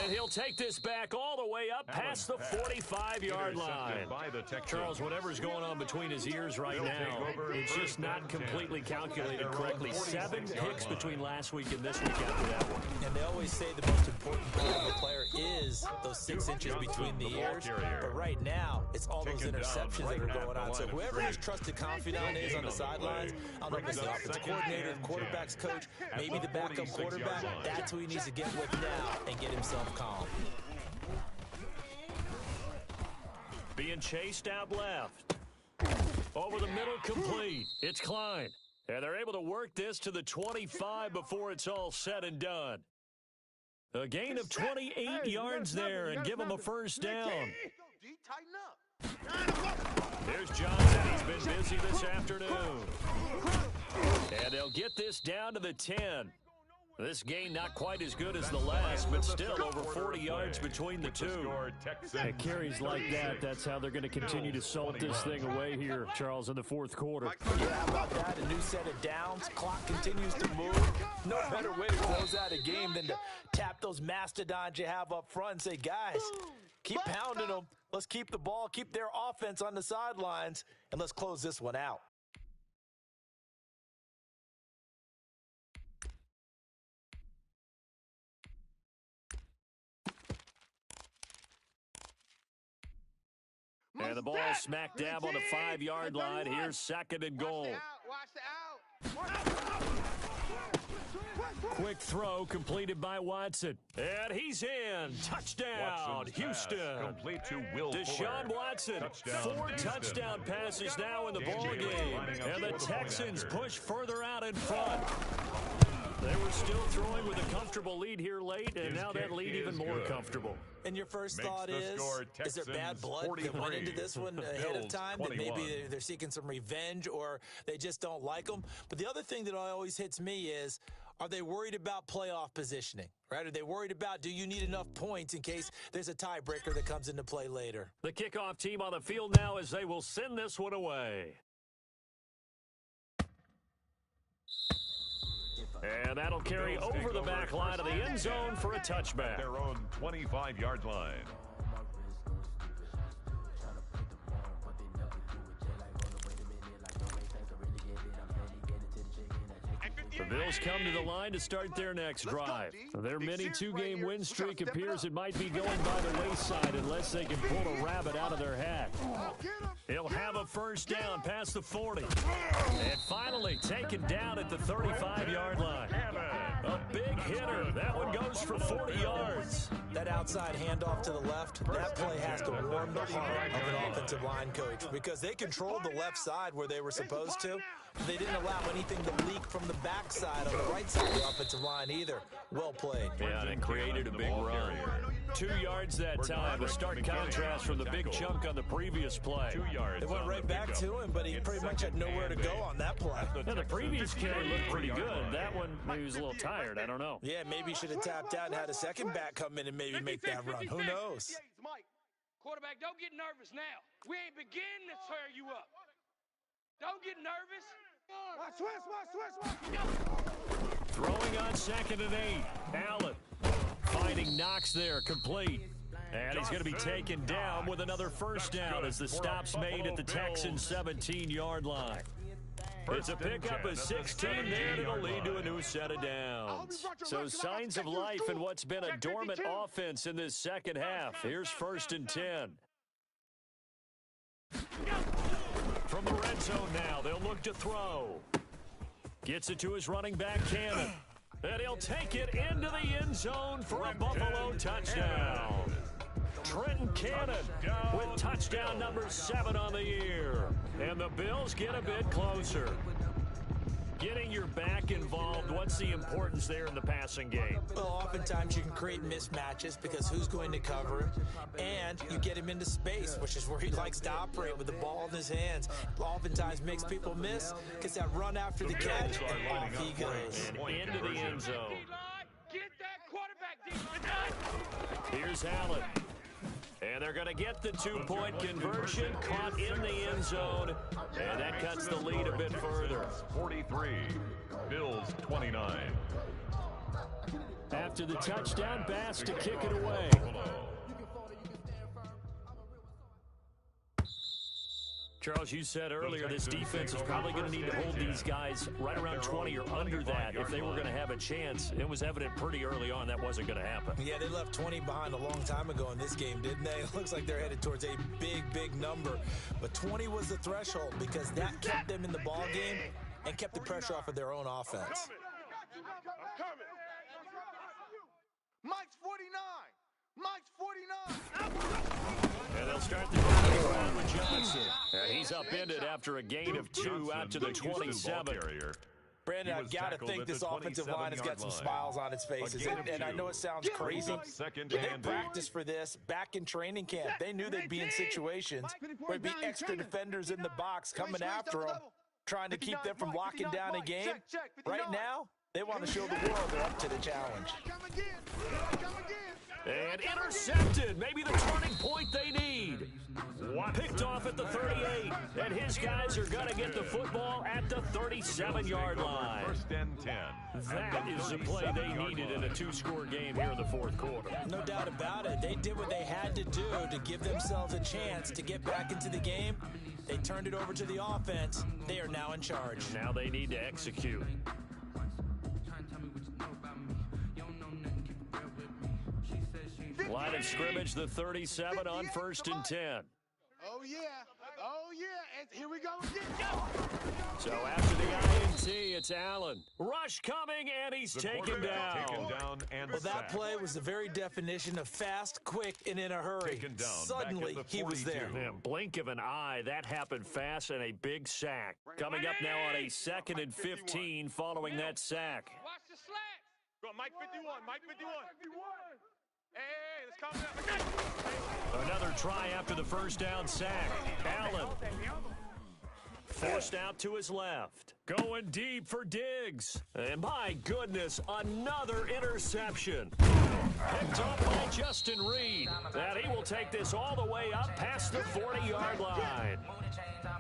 And he'll take this back all the way up past the 45-yard line. Charles, whatever's going on between his ears right now, it's just not completely calculated correctly. 7 picks between last week and this week after that one. And they always say the most important part of a player is those 6 inches between the ears. But right now, it's all those interceptions that are going on. So whoever his trusted confidant is on the sidelines, I don't know if it's the offensive coordinator, the quarterback's coach, maybe the backup quarterback, that's who he needs to get with now and get himself calm. Being chased out left. Over the middle, complete. It's Klein. And they're able to work this to the 25 before it's all said and done. A gain of 28 yards there and give him a first down. Here's Johnson. He's been busy this afternoon. And they'll get this down to the 10. This gain not quite as good as the last, but still over 40 yards between the two. And carries like that, that's how they're going to continue to salt this thing away here, Charles, in the 4th quarter. Yeah, how about that? A new set of downs. Clock continues to move. No better way to close out a game than to tap those mastodons you have up front and say, guys, keep pounding them. Let's keep the ball, keep their offense on the sidelines, and let's close this one out. And the ball smack dab on the 5-yard line. Here's 2nd and goal. Quick throw completed by Watson. And he's in. Touchdown, Houston. Complete to Will Deshaun Watson. 4 touchdown passes now in the ballgame. And the Texans push further out in front. They were still throwing with a comfortable lead here late, and now that lead even more comfortable. And your first thought is there bad blood that went into this one ahead of time? That maybe they're seeking some revenge or they just don't like them? But the other thing that always hits me is, are they worried about playoff positioning? Right? Are they worried about, do you need enough points in case there's a tiebreaker that comes into play later? The kickoff team on the field now as they will send this one away. And that'll carry over the back line of the end zone for a touchback. Their own 25-yard line. The Bills come to the line to start their next drive. Their mini 2-game win streak appears it might be going by the wayside unless they can pull a rabbit out of their hat. He'll have a first down past the 40. And finally taken down at the 35-yard line. A big hitter. That one goes for 40 yards. That outside handoff to the left, that play has to warm the heart of an offensive line coach because they controlled the left side where they were supposed to. They didn't allow anything to leak from the backside on the right side of the offensive line either. Well played. Yeah, and created a big run. 2 yards that time. A stark contrast from the big chunk on the previous play. 2 yards. It went right back to him, but he pretty much had nowhere to go on that play. Now, the previous carry looked pretty good. That one, maybe he was a little tired. I don't know. Yeah, maybe he should have tapped out and had a second back come in and maybe make that run. Who knows? Quarterback, don't get nervous now. We ain't beginning to tear you up. Don't get nervous. Throwing on 2nd and 8. Allen finding Knox there, complete. And he's going to be taken down with another first down as the stop's made at the Texans' 17-yard line. It's a pickup of 16 there, and it'll lead to a new set of downs. So signs of life in what's been a dormant offense in this second half. Here's 1st and 10. From the red zone now, they'll look to throw. Gets it to his running back, Cannon. And he'll take it into the end zone for a Buffalo touchdown. Trenton Cannon with touchdown number 7 on the year. And the Bills get a bit closer. Getting your back involved, what's the importance there in the passing game? Well, oftentimes you can create mismatches because who's going to cover him, and you get him into space, which is where he likes to operate with the ball in his hands. Oftentimes makes people miss, gets that run after the catch, and off he goes. And into the end zone. Get that quarterback deep. Here's Allen. And they're going to get the 2-point conversion, caught in the end zone, and that cuts the lead a bit further. 43, Bills 29. After the touchdown, Bass to kick it away. Charles, you said earlier this defense is probably going to need to hold these guys right around 20 or under that if they were going to have a chance. It was evident pretty early on that wasn't going to happen. Yeah, they left 20 behind a long time ago in this game, didn't they? It looks like they're headed towards a big number. But 20 was the threshold because that kept them in the ball game and kept the pressure off of their own offense. I'm coming. Mike's 49. Mike's 49. And they'll start the drive with Johnson. And he's upended after a gain of 2 out to the 27. Brandon, I've got to think this offensive line has got some smiles on its faces. And I know it sounds crazy. They practiced for this back in training camp. They knew they'd be in situations where there'd be extra defenders in the box coming after them, trying to keep them from locking down a game. Right now, they want to show the world they're up to the challenge. And intercepted. Maybe the turning point they need. Picked off at the 38. And his guys are going to get the football at the 37-yard line. First and 10. That is the play they needed in a 2-score game here in the fourth quarter. No doubt about it. They did what they had to do to give themselves a chance to get back into the game. They turned it over to the offense. They are now in charge. Now they need to execute. Line of scrimmage, the 37 on 1st and 10. Oh, yeah. And here we go again. So after the INT, it's Allen. Rush coming, and he's taken down. Well, that play was the very definition of fast, quick, and in a hurry. Suddenly, he was there. Man, blink of an eye, that happened fast, and a big sack. Coming up now on a 2nd and 15 following that sack. Watch the slack. Go, Mike 51. Hey, let's calm down. Another try after the first down sack. Allen forced out to his left. Going deep for Diggs. And my goodness, another interception. Picked up by Justin Reed. And he will take this all the way up past the 40-yard line.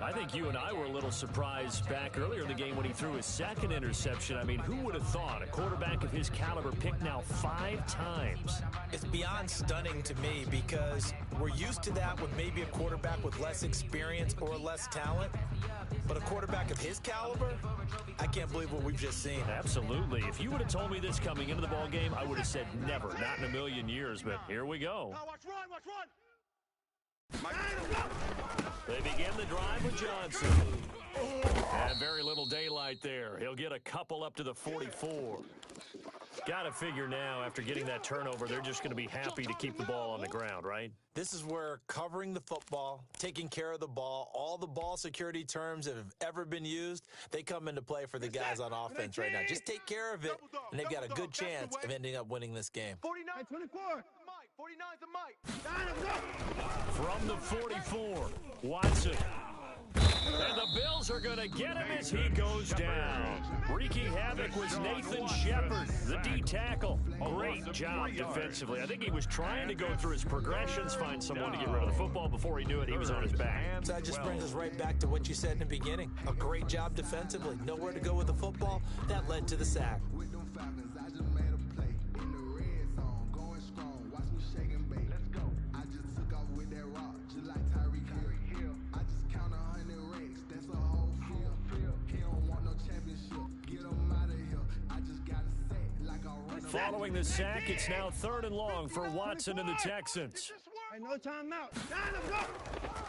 I think you and I were a little surprised back earlier in the game when he threw his 2nd interception. I mean, who would have thought a quarterback of his caliber picked now 5 times? It's beyond stunning to me because we're used to that with maybe a quarterback with less experience or less talent. But a quarterback of his caliber, I can't believe what we've just seen. Absolutely. If you would have told me this coming into the ball game, I would have said never, not in a million years. But here we go. Watch run. They begin the drive with Johnson. And very little daylight there. He'll get a couple up to the 44. Got to figure now, after getting that turnover, they're just going to be happy to keep the ball on the ground, right? This is where covering the football, taking care of the ball, all the ball security terms that have ever been used, they come into play for the guys on offense right now. Just take care of it, and they've got a good chance of ending up winning this game. 49, 24. Mike, 49's a Mike. From the 44, Watson. And the Bills are going to get him as he goes down. Wreaking havoc was Nathan Shepard, the D-tackle. Great job defensively. I think he was trying to go through his progressions, find someone to get rid of the football. Before he knew it, he was on his back. So that just brings us right back to what you said in the beginning. A great job defensively. Nowhere to go with the football. That led to the sack. Following the sack, it's now 3rd and long for Watson and the Texans. No timeout.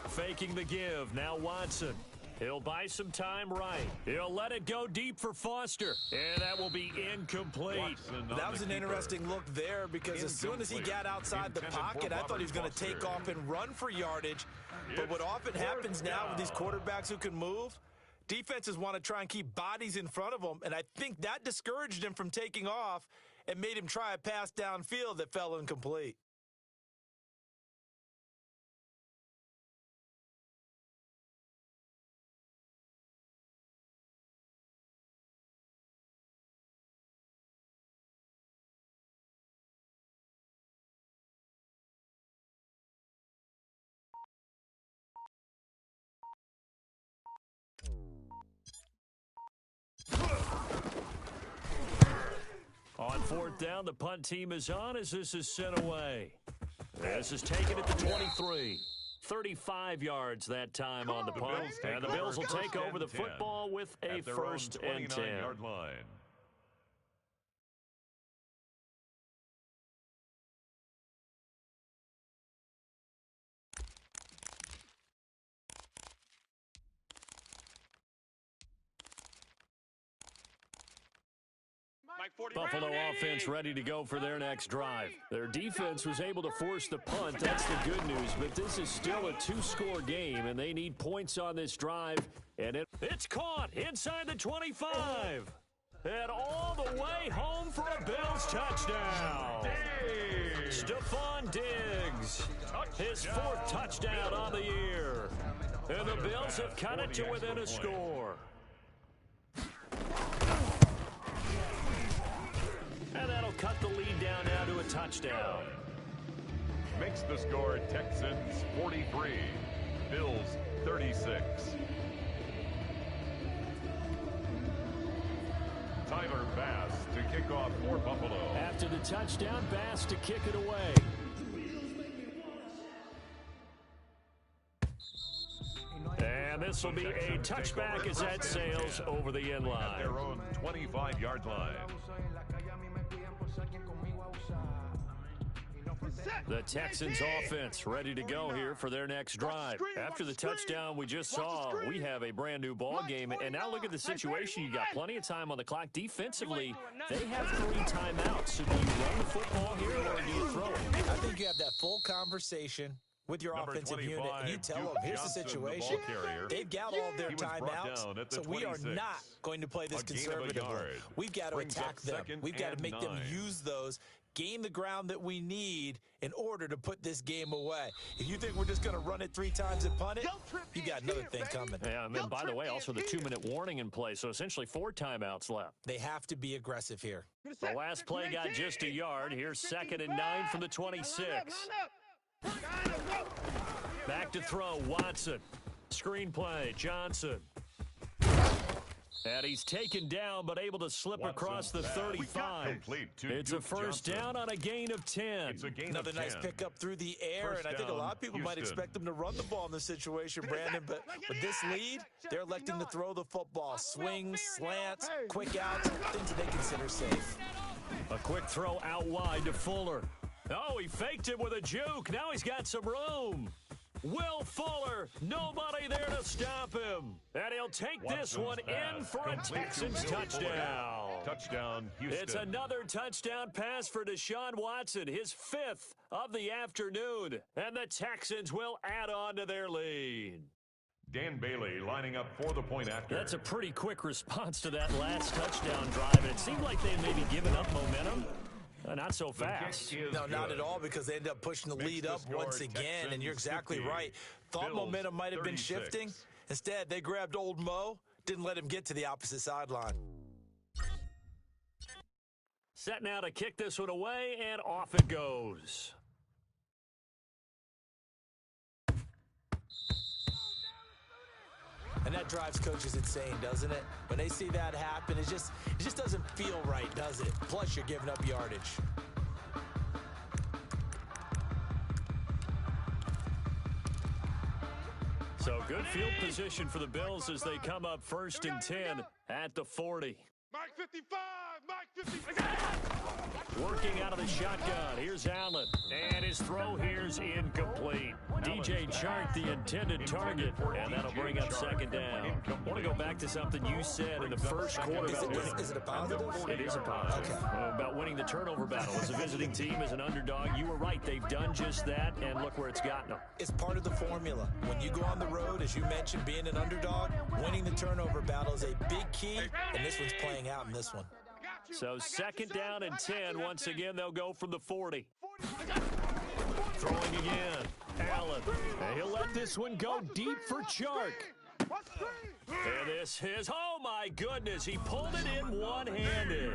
Faking the give, now Watson. He'll buy some time right. He'll let it go deep for Foster. And that will be incomplete. That was an interesting look there because as soon as he got outside the pocket, I thought he was going to take off and run for yardage. But what often happens now with these quarterbacks who can move, defenses want to try and keep bodies in front of them, and I think that discouraged him from taking off and made him try a pass downfield that fell incomplete. On fourth down, the punt team is on as this is sent away. This is taken at the 23. 35 yards that time on the punt. And the Bills will take over the football with a first and 10. Yard line. Buffalo offense ready to go for their next drive. Their defense was able to force the punt. That's the good news, but this is still a two-score game, and they need points on this drive. And it's caught inside the 25. And all the way home for a Bills touchdown. Stephon Diggs, his fourth touchdown on the year. And the Bills have cut it to within a score. And that'll cut the lead down now to a touchdown. Makes the score Texans 43, Bills 36. Tyler Bass to kick off for Buffalo. After the touchdown, Bass to kick it away. And this will be a touchback as that sails over the end line. At their own 25-yard line. The Texans offense ready to go here for their next drive. After the touchdown we just saw, we have a brand new ball game. And now look at the situation. You got plenty of time on the clock. Defensively, they have 3 timeouts. So do you run the football here or do you throw it? I think you have that full conversation with your offensive unit, and you tell them, here's the situation. They've got all their timeouts, so we are not going to play this conservatively. We've got to attack them. We've got to make them use those, gain the ground that we need in order to put this game away. If you think we're just going to run it 3 times and punt it, you got another thing coming. Yeah, and by the way, also the 2-minute warning in play, so essentially 4 timeouts left. They have to be aggressive here. The last play got just a yard. Here's 2nd and 9 from the 26. Back to throw, Watson. Screen play, Johnson. And he's taken down, but able to slip across the 35. It's a first down on a gain of 10. Another nice pickup through the air, and I think a lot of people might expect them to run the ball in this situation, Brandon, but with this lead, they're electing to throw the football. Swings, slants, quick outs, things that they consider safe. A quick throw out wide to Fuller. Oh, he faked it with a juke. Now he's got some room. Will Fuller, nobody there to stop him. And he'll take this one in for a Texans touchdown. Touchdown, Houston. It's another touchdown pass for Deshaun Watson, his 5th of the afternoon. And the Texans will add on to their lead. Dan Bailey lining up for the point after. That's a pretty quick response to that last touchdown drive. And it seemed like they maybe given up momentum. Not so fast. No, not at all, because they end up pushing the lead up once again, and you're exactly right. Thought momentum might have been shifting. Instead, they grabbed old Mo, didn't let him get to the opposite sideline. Set now to kick this one away, and off it goes. And that drives coaches insane, doesn't it? When they see that happen, it just doesn't feel right, does it? Plus, you're giving up yardage. So good field position for the Bills as they come up 1st and 10 at the 40. Mike 55, Mike 55. Working out of the shotgun. Here's Allen. And his throw here's incomplete. DJ Chark, the intended target. And that'll bring up second down. I want to go back to something you said in the first quarter about winning. Is it a positive? It is a positive. Okay. About winning the turnover battle. As a visiting team, as an underdog, you were right. They've done just that, and look where it's gotten them. It's part of the formula. When you go on the road, as you mentioned, being an underdog, winning the turnover battle is a big key, and this one's playing out in this one. So second down and 10. Once again, they'll go from the 40. Throwing again. Allen. And he'll let this one go deep for Chark. And this is, oh my goodness, he pulled it in one-handed.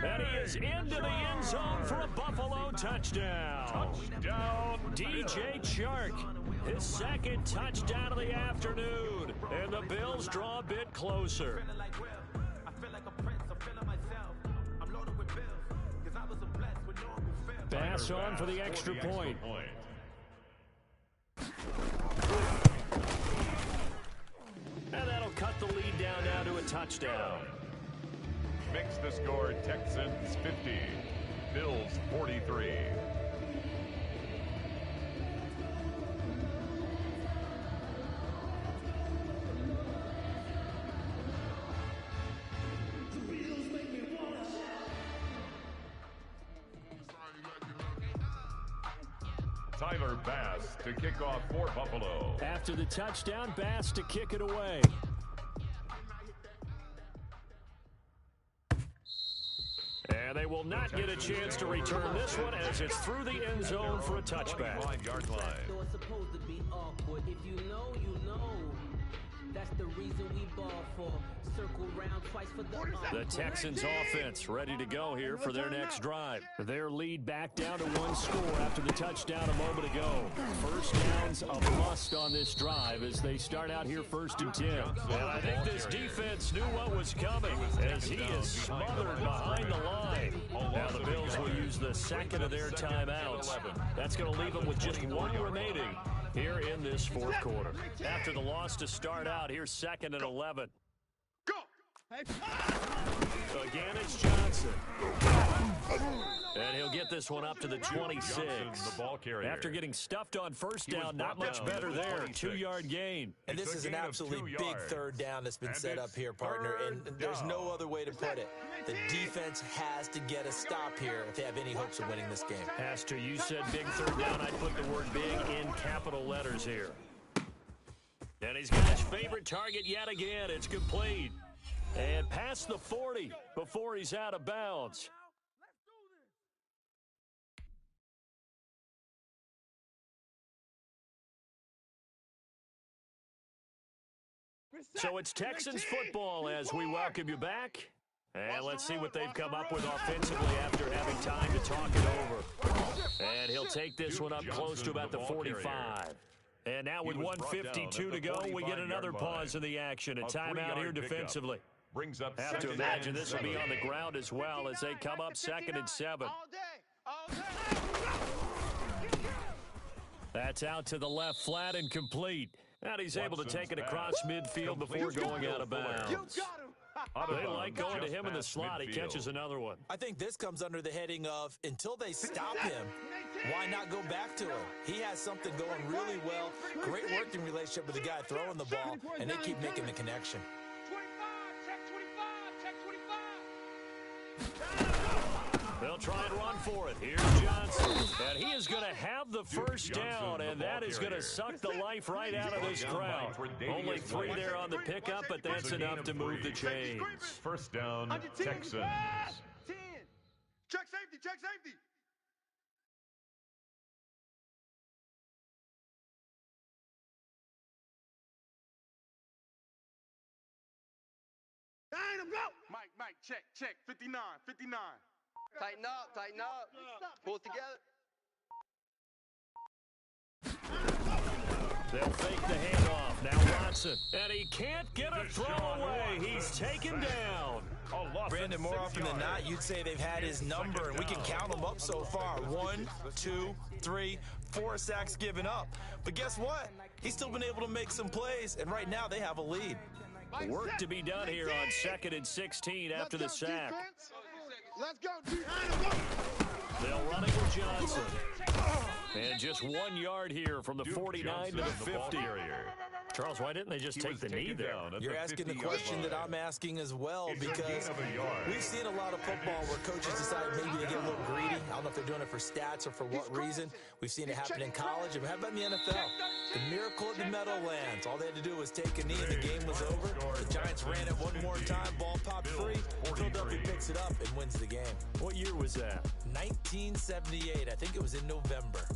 And he is into the end zone for a Buffalo touchdown. DJ Chark, his second touchdown of the afternoon. And the Bills draw a bit closer. Pass on for the extra point. And that'll cut the lead down now to a touchdown. Makes the score Texans 50, Bills 43. Tyler Bass to kick off for Buffalo. After the touchdown, Bass to kick it away. And they will not get a chance to return this one as it's through the end zone for a touchback. 25-yard line. So it's supposed to be awkward. If you know, you know. That's the reason we ball for. Circle round twice for the Texans offense ready to go here for their next drive. Their lead back down to one score after the touchdown a moment ago. First down's a must on this drive as they start out here 1st and 10. And I think this defense knew what was coming as he is smothered behind the line. Now the Bills will use the second of their timeouts. That's going to leave them with just one remaining here in this fourth quarter. After the loss to start out, here's 2nd and 11. Again, it's Johnson. And he'll get this one up to the 26. After getting stuffed on first down, not much better there. 2-yard gain. And this is an absolutely big third down that's been set up here, partner. And there's no other way to put it. The defense has to get a stop here if they have any hopes of winning this game. Has to. You said big third down. I'd put the word big in capital letters here. And he's got his favorite target yet again. It's complete. And past the 40 before he's out of bounds. So it's Texans football as we welcome you back. And let's see what they've come up with offensively after having time to talk it over. And he'll take this one up close to about the 45. And now with 1:52 to go, we get another pause in the action. A timeout here defensively. Brings up have to imagine this will be on the ground as well as they come up 2nd and 7. That's out to the left, flat and complete. And he's able to take it across midfield before going out of bounds. They like going to him in the slot. He catches another one. I think this comes under the heading of until they stop him, why not go back to him? He has something going really well. Great working relationship with the guy throwing the ball, and they keep making the connection. They'll try and run for it. Here's Johnson. And he is going to have the first down, and that is going to suck the life right out of this crowd. Only 3 there on the pickup, but that's enough to move the chains. First down, Texans. 10. Check safety, check safety. Mike, check, 59. Tighten up. Pull it together. They'll fake the handoff. Now Watson. And he can't get a throw away. He's taken down. Brandon, more often than not, you'd say they've had his number, and we can count them up so far. 1, 2, 3, 4 sacks given up. But guess what? He's still been able to make some plays, and right now they have a lead. Work to be done here on 2nd and 16 after the sack. Let's go, defense. They'll run it with Johnson. And just 1 yard here from the 49 to the 50. Charles, why didn't they just take the knee there? You're asking the question that I'm asking as well, because we've seen a lot of football where coaches decide maybe to get a little greedy. I don't know if they're doing it for stats or for what reason. We've seen it happen in college, and how about in the NFL? The miracle at the Meadowlands. All they had to do was take a knee, and the game was over. The Giants ran it one more time, ball popped free. Philadelphia picks it up and wins the game. What year was that? 1978. I think it was in November.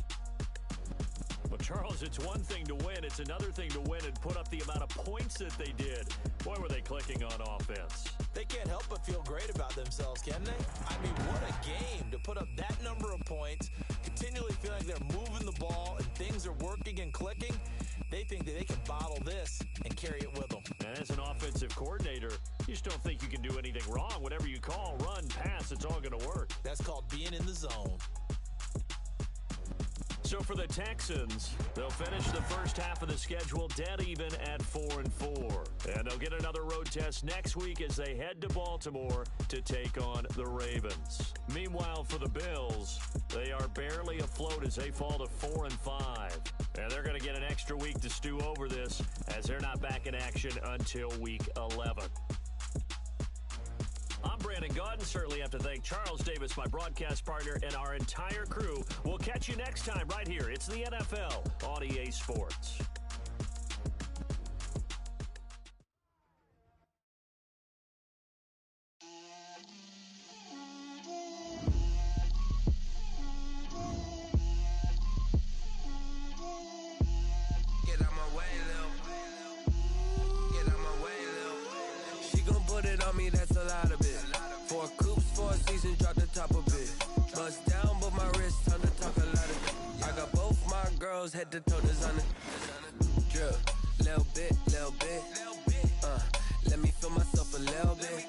Well, Charles, it's one thing to win. It's another thing to win and put up the amount of points that they did. Boy, were they clicking on offense. They can't help but feel great about themselves, can they? I mean, what a game to put up that number of points, continually feel like they're moving the ball and things are working and clicking. They think that they can bottle this and carry it with them. And as an offensive coordinator, you just don't think you can do anything wrong. Whatever you call, run, pass, it's all going to work. That's called being in the zone. So for the Texans, they'll finish the first half of the schedule dead even at 4-4. And they'll get another road test next week as they head to Baltimore to take on the Ravens. Meanwhile, for the Bills, they are barely afloat as they fall to 4-5. And they're going to get an extra week to stew over this as they're not back in action until week 11. I'm Brandon Gaudin. Certainly have to thank Charles Davis, my broadcast partner, and our entire crew. We'll catch you next time right here. It's the NFL on EA Sports. Get out my way, Lil. Get out my way, Lil. She gon' put it on me, that's a lot of it. 4 coops, 4 seasons, drop the top of it. Bust down, but my wrist, time to talk a lot of it. I got both my girls, head to toe, designer. Drip, little bit, little bit. Let me feel myself a little bit.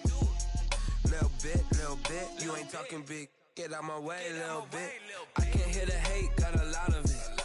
Little bit, you ain't talking big. Get out my way, little bit. I can't hear the hate, got a lot of it.